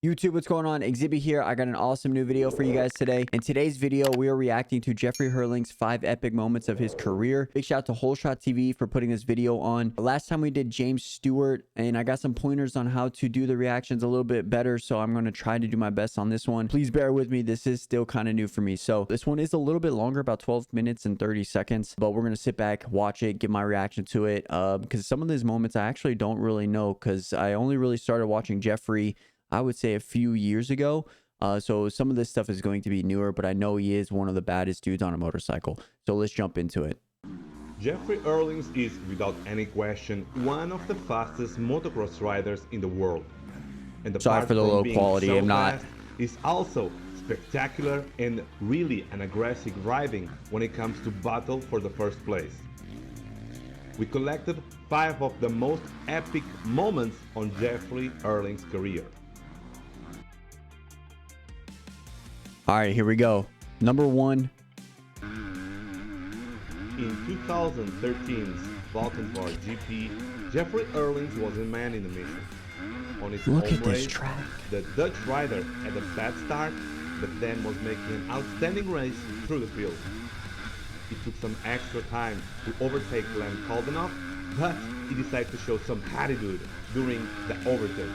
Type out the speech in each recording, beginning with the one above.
YouTube, what's going on? Exhibit here. I got an awesome new video for you guys today. In today's video, we are reacting to Jeffrey Herlings' 5 epic moments of his career. Big shout out to Whole Shot TV for putting this video on. Last time we did James Stewart, and I got some pointers on how to do the reactions a little bit better, so I'm going to try to do my best on this one. Please bear with me. This is still kind of new for me. So this one is a little bit longer, about 12 minutes and 30 seconds, but we're going to sit back, watch it, give my reaction to it, because some of these moments I actually don't really know, because I only really started watching Jeffrey, I would say, a few years ago. So some of this stuff is going to be newer, but I know he is one of the baddest dudes on a motorcycle. So let's jump into it. Jeffrey Herlings is, without any question, one of the fastest motocross riders in the world. And the Sorry for the low quality. So I'm not. Is also spectacular and really an aggressive riding when it comes to battle for the first place. We collected 5 of the most epic moments on Jeffrey Herlings' career. All right, here we go. Number 1. In 2013's Valkenburg GP, Jeffrey Herlings was a man in the mission. On his Look home at this race, track. the Dutch rider had a bad start, but then was making an outstanding race through the field. It took some extra time to overtake Glenn Caldenov, but he decided to show some attitude during the overtake.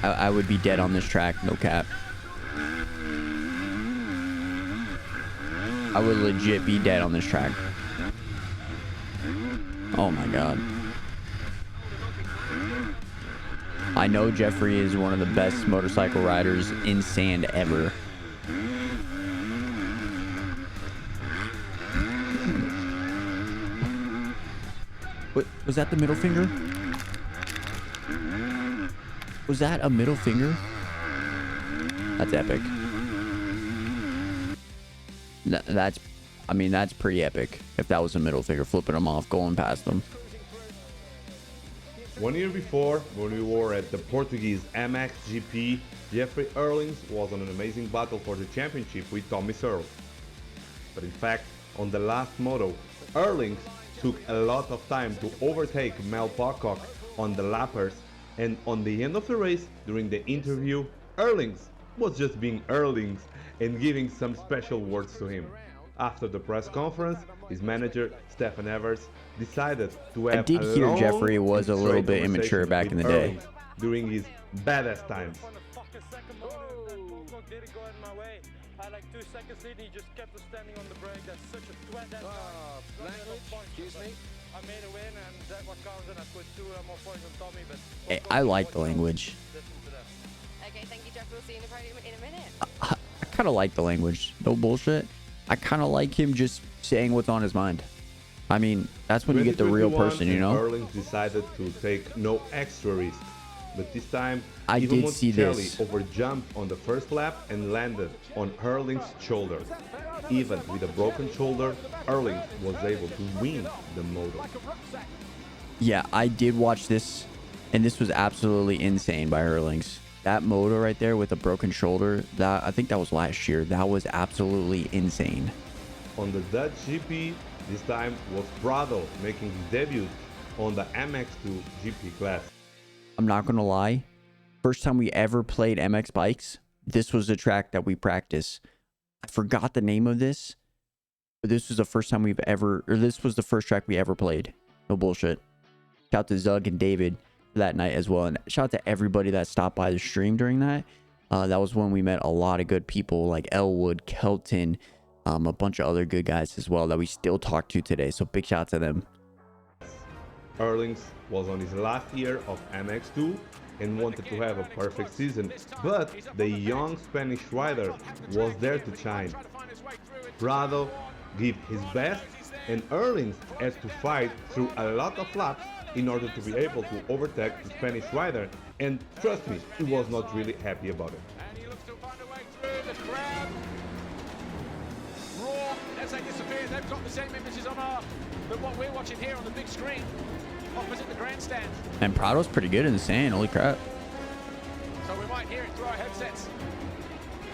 I would be dead on this track, no cap. I would legit be dead on this track. Oh my god. I know Jeffrey is one of the best motorcycle riders in sand ever. What, was that the middle finger? Was that a middle finger? That's epic. That's, I mean, that's pretty epic. If that was a middle finger, flipping them off, going past them. 1 year before, when we were at the Portuguese MX GP, Jeffrey Herlings was on an amazing battle for the championship with Tommy Searle. But in fact, on the last moto, Herlings took a lot of time to overtake Mel Pocock on the lappers, and on the end of the race, during the interview, Herlings was just being Herlings and giving some special words to him. After the press conference, his manager, Stefan Evers, decided to have I did hear Jeffrey was a little bit immature back in the day. During his badass times. Did it go in my way? I like 2 seconds lead, he just kept us standing on the brake. That's such a twat. Excuse me? I made a win and that what counts, and I put 2 more points on Tommy, but... Hey, I like the language. Okay, thank you, Jeff. We'll see you in a minute. I kind of like the language. No bullshit. I kind of like him just saying what's on his mind. I mean, that's when you get the real person, you know? Herlings decided to take no extra risk. But this time, I even did see this. overjumped on the first lap and landed on Herlings' shoulder. Even with a broken shoulder, Herlings was able to win the moto. Yeah, I did watch this, and this was absolutely insane by Herlings. That moto right there with a broken shoulder, that I think that was last year. That was absolutely insane. On the Dutch GP, this time was Prado making his debut on the MX2 GP class. I'm not going to lie. First time we ever played MX bikes, this was the track that we practiced. I forgot the name of this, but this was the first time we've ever, or this was the first track we ever played. No bullshit. Shout out to Zug and David for that night as well. And shout out to everybody that stopped by the stream during that. That was when we met a lot of good people like Elwood, Kelton, a bunch of other good guys as well that we still talk to today. So big shout out to them. Herlings was on his last year of MX2 and wanted to have a perfect season, but the young Spanish rider was there to shine. Prado gave his best, and Herlings had to fight through a lot of laps in order to be able to overtake the Spanish rider, and trust me, he was not really happy about it. And he looks to find a way through the crowd. Raw, as they disappear, they've got the same images on our, but what we're watching here on the big screen, opposite the grandstand. And Prado's pretty good in the sand. Holy crap. So we might hear it through our headsets.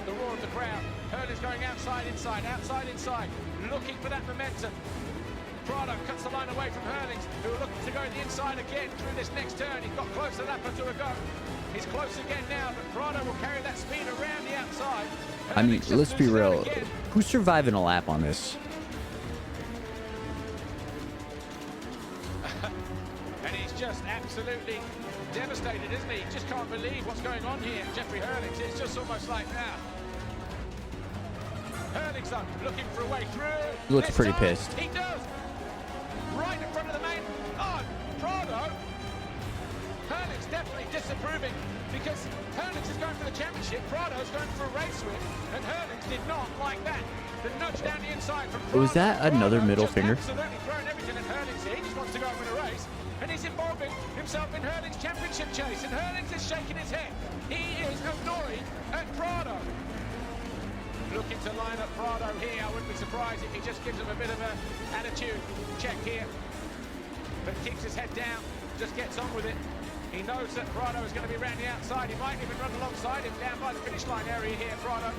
The roar of the crowd. Herlings going outside, inside, looking for that momentum. Prado cuts the line away from Herlings, who are looking to go the inside again through this next turn. He's got close to Lapper to a go. He's close again now, but Prado will carry that speed around the outside. I mean, let's be real. Who's surviving a lap on this? And he's just absolutely devastated, isn't he? He just can't believe what's going on here. Jeffrey Herlings, it's just almost like that. Herlings up, looking for a way through. He looks pretty pissed. He does. Right in front of the main. Oh, Prado. Herlings definitely disapproving because Herlings is going for the championship. Prado's going for a race win, and Herlings did not like that. The nudge down the inside from Prado. Was that another middle finger? Absolutely throwing everything at Herlings here. He just wants to go and win a race, and he's involving himself in Herlings' championship chase, and Herlings is shaking his head. He is annoyed at Prado. Looking to line up Prado here. I wouldn't be surprised if he just gives him a bit of an attitude check here, but keeps his head down, just gets on with it. He knows that Prado is going to be around the outside. He might even run alongside him down by the finish line area here, Prado.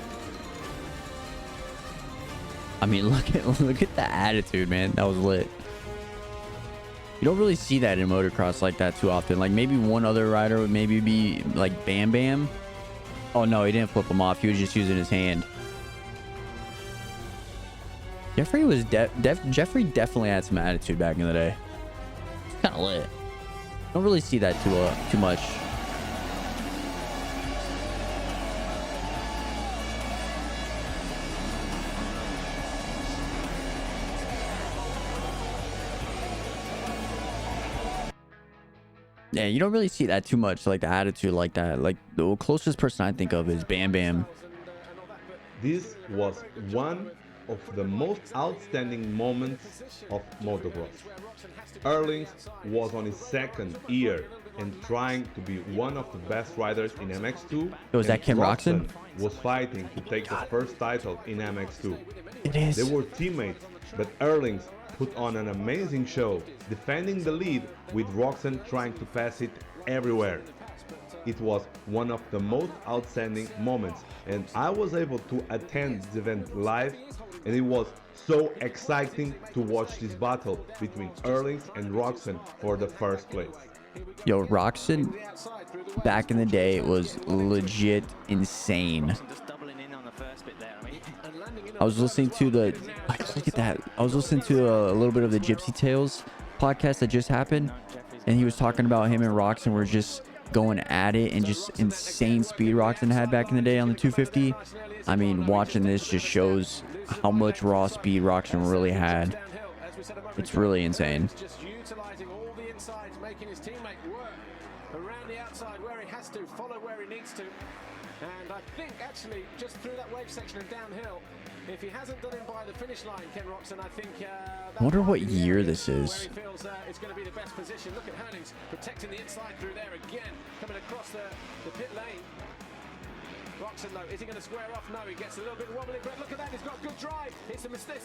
I mean, look at the attitude, man. That was lit. You don't really see that in motocross like that too often. Like maybe one other rider would maybe be like Bam Bam. Oh no, he didn't flip him off. He was just using his hand. Jeffrey was Jeffrey definitely had some attitude back in the day. It's kind of lit. Don't really see that too much. Yeah, you don't really see that too much, like the attitude like that. Like the closest person I think of is Bam Bam. This was one of the most outstanding moments of motocross. Herlings was on his second year and trying to be one of the best riders in MX2. Was that Ken Roczen? Was fighting to take the first title in MX2. It is. They were teammates, but Herlings put on an amazing show, defending the lead with Roczen trying to pass it everywhere. It was one of the most outstanding moments, and I was able to attend the event live, and it was so exciting to watch this battle between Herlings and Roczen for the first place. Yo, Roczen back in the day was legit insane. I was listening to the look at that. I was listening to a little bit of the Gypsy Tales podcast that just happened, and he was talking about him and Roczen were just going at it and just insane speed Roczen had back in the day on the 250. I mean, watching this just shows how much raw speed Roczen really had. It's really insane. Just utilizing all the insides, making his teammate work around the outside where he has to, follow where he needs to. And I think actually just through that wave section and downhill, if he hasn't done him by the finish line, Ken Roczen, I think I wonder what year this is. he feels it's going to be the best position. Look at Herlings protecting the inside through there again, coming across the pit lane. Roczen though, is he going to square off? No, he gets a little bit wobbly, but look at that, he's got good drive. It's a mistake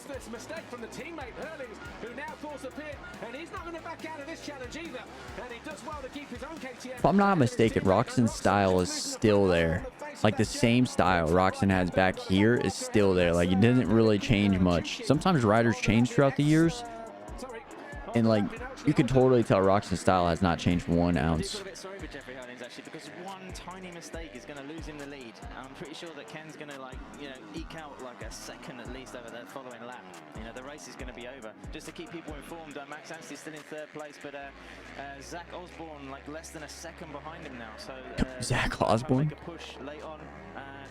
from the teammate Herlings, who now calls the pit, and he's not going to back out of this challenge either. And he does well to keep his own KTM. If I'm not mistaken, Roczen's style is still there. Like the same style Roczen has back here is still there. Like it didn't really change much. Sometimes riders change throughout the years, and like you can totally tell Roczen's style has not changed 1 ounce. Sorry for Jeffrey Herlings actually, because one tiny mistake is going to lose him the lead. I'm pretty sure that Ken's going to eke out like a second at least over that following lap. The race is going to be over. Just to keep people informed, Max Anstey's still in 3rd place, but Zach Osborne like less than a second behind him now. So Zach Osborne? Make a push late on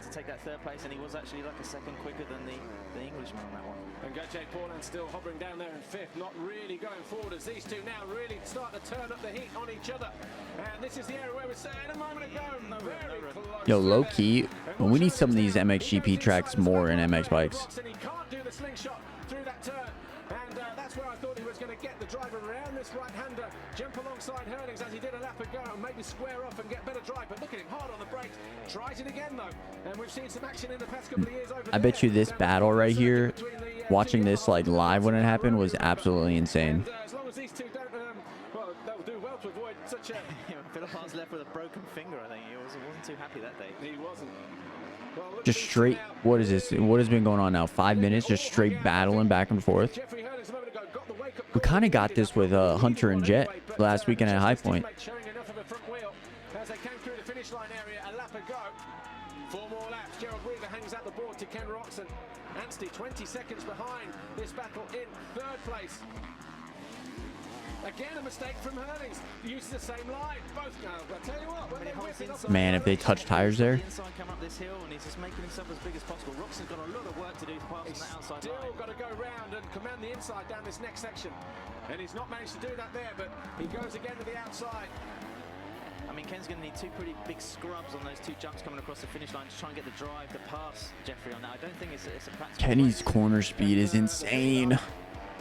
to take that 3rd place, and he was actually like a second quicker than the Englishman on that one. And Gajay Paulin still hovering down there in 5th, not really going forward as these two now really start to turn up the heat on each other. And this is the area where we saying a moment ago, very close. Yo, low key, we need some of these MXGP tracks more in MX bikes. He can't do the slingshot through that turn, and that's where I thought he was going to get the driver around this right-hander, jump alongside Herlings as he did a lap ago, and maybe square off and get better drive. But look at him, hard on the brakes, tries it again though, and we've seen some action in the past couple of years over I bet you this battle right here, watching this like live when it happened, was absolutely insane. As long as these two don't, well, they'll do well to avoid such a... Philippa's left with a broken finger, I think. He wasn't too happy that day. He wasn't. Well, Just straight, what is this? What has been going on now? 5 minutes, just straight battling back and forth. Jeffrey Herlings a moment ago got the We kind of got this with Hunter and Jet last weekend at High Point. As they came through the finish line area, a lap ago. 4 more laps. Gerald Weaver hangs out the board to Ken Roxon. Anstey 20 seconds behind this battle in 3rd place. Again, a mistake from Herlings. Uses the same line. Both now. But I tell you what, when they whip it up, Man, if they touch tires there. Inside come up this hill, and he's just making himself as big as possible. Roxon's got a lot of work to do to pass on that outside still line. got to go round and command the inside down this next section. And he's not managed to do that there, but he goes again to the outside. I mean, Ken's going to need 2 pretty big scrubs on those 2 jumps coming across the finish line to try and get the drive to pass Jeffrey on that. I don't think it's a practical. Kenny's corner speed is insane.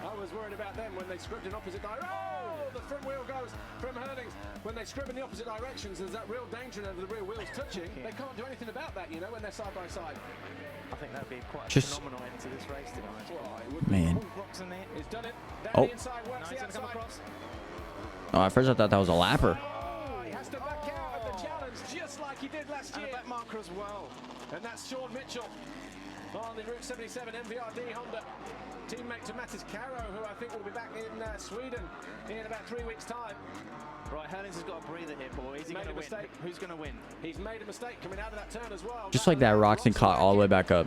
I was worried about them when they scrubbed in opposite directions. Oh, the front wheel goes from Herlings. When they scrub in the opposite directions, there's that real danger of the rear wheels touching. They can't do anything about that, you know, when they're side by side. I think that would be quite a Just phenomenal end to this race, to be honest. Man. Roxon there. He's done it. Down Oh. the inside, works the outside. Oh, at first I thought that was a lapper. Oh, he has to back out of the challenge, just like he did last year. And a back marker as well. And that's Sean Mitchell on the Route 77 MVRD Honda. Teammate to Mattis Caro, who I think will be back in Sweden in about 3 weeks' time. Right, Herlings has got a breather here, boy. Is he going to win? Mistake. Who's going to win? He's made a mistake coming out of that turn as well. Just like that, Roxon caught all the way back up.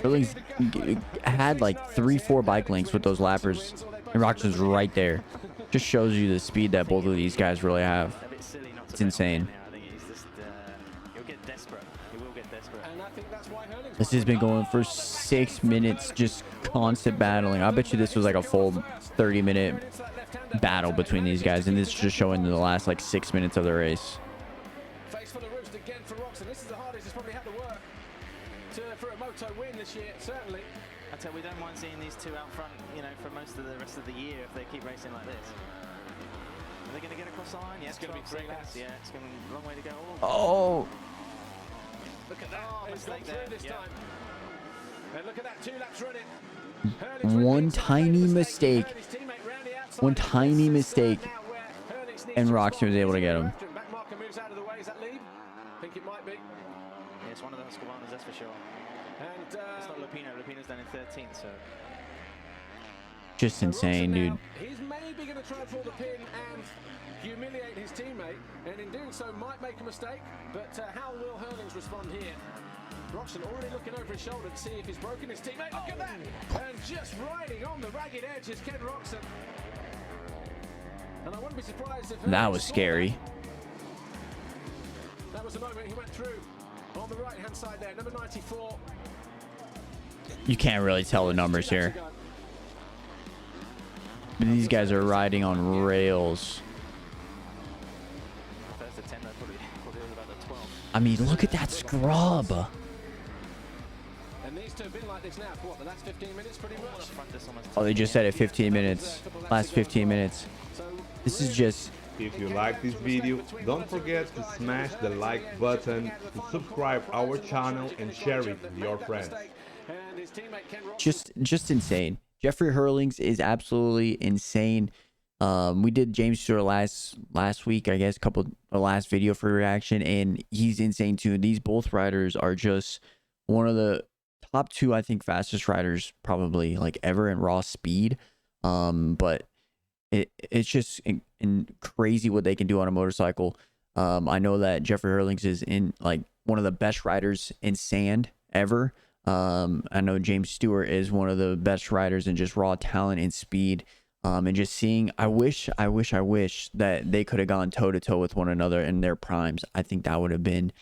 Herlings had like 3-4 bike links with those lappers, and Roxon's right there. Just shows you the speed that both of these guys really have. A bit silly not to It's insane. I think he's just, he'll get desperate. He will get desperate. And I think that's why Herlings This has been going for 6 minutes, just constant battling. I bet you this was like a full 30-minute battle between these guys, and this is just showing the last like 6 minutes of the race. face for the roost again for Roxon. This is the hardest he's probably had to work for a moto win this year, certainly. I tell you, we don't mind seeing these 2 out front, you know, for most of the rest of the year if they keep racing like this. Are they going to get across the line? Yeah, It's going to be 3 laps. Yeah, it's going to be a long way to go. Oh, Look at that. Oh, It's mistake gone through there. this Yeah. time. And look at that, 2 laps running. Herlings one repeats that tiny made mistake. His teammate round the outside. One tiny This is mistake. now where Herlings needs And to Roxon was respond. able to get him. Back marker moves out of the way. Is that lead? I think it might be. Yeah, it's one of the Husqvarnas, that's for sure. And It's not Lupino. Lupino's down in 13th, so... just insane, dude. He's maybe going to try and pull the pin and humiliate his teammate, and in doing so might make a mistake. But how will Herlings respond here? Roxon already looking over his shoulder to see if he's broken his teammate. Look at that! And just riding on the ragged edge is Ken Roxon. And I wouldn't be surprised if That Herlings was saw scary. That was the moment he went through on the right-hand side there, number 94. You can't really tell the numbers here. But these guys are riding on rails. First to 10, though, probably was about the 12. I mean, look at that scrub. And these two have been like this now for what, the last 15 minutes pretty much? Oh, they just said it 15 minutes. Last 15 minutes. This is just... If you like this video, don't forget to smash the like button, to subscribe our channel and share it with your friends. just insane. Jeffrey Herlings is absolutely insane. We did James Stewart last week, I guess, last video for reaction, and he's insane too. These both riders are just one of the top 2, I think, fastest riders probably like ever in raw speed. But it's just crazy what they can do on a motorcycle. I know that Jeffrey Herlings is in like one of the best riders in sand ever. I know James Stewart is one of the best riders in just raw talent and speed. And just seeing, I wish that they could have gone toe to toe with one another in their primes. I think that would have been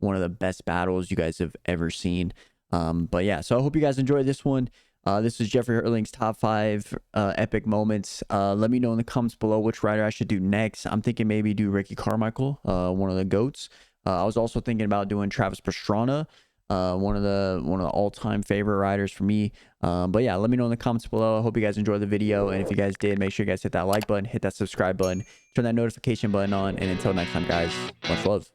one of the best battles you guys have ever seen. But yeah, so I hope you guys enjoyed this one. This is Jeffrey Herlings' top 5 epic moments. Let me know in the comments below which rider I should do next. I'm thinking maybe do Ricky Carmichael, one of the GOATs. I was also thinking about doing Travis Pastrana, one of the all-time favorite riders for me. But yeah, let me know in the comments below. I hope you guys enjoyed the video, and if you guys did, make sure you guys hit that like button, hit that subscribe button, turn that notification button on, and until next time, guys, much love.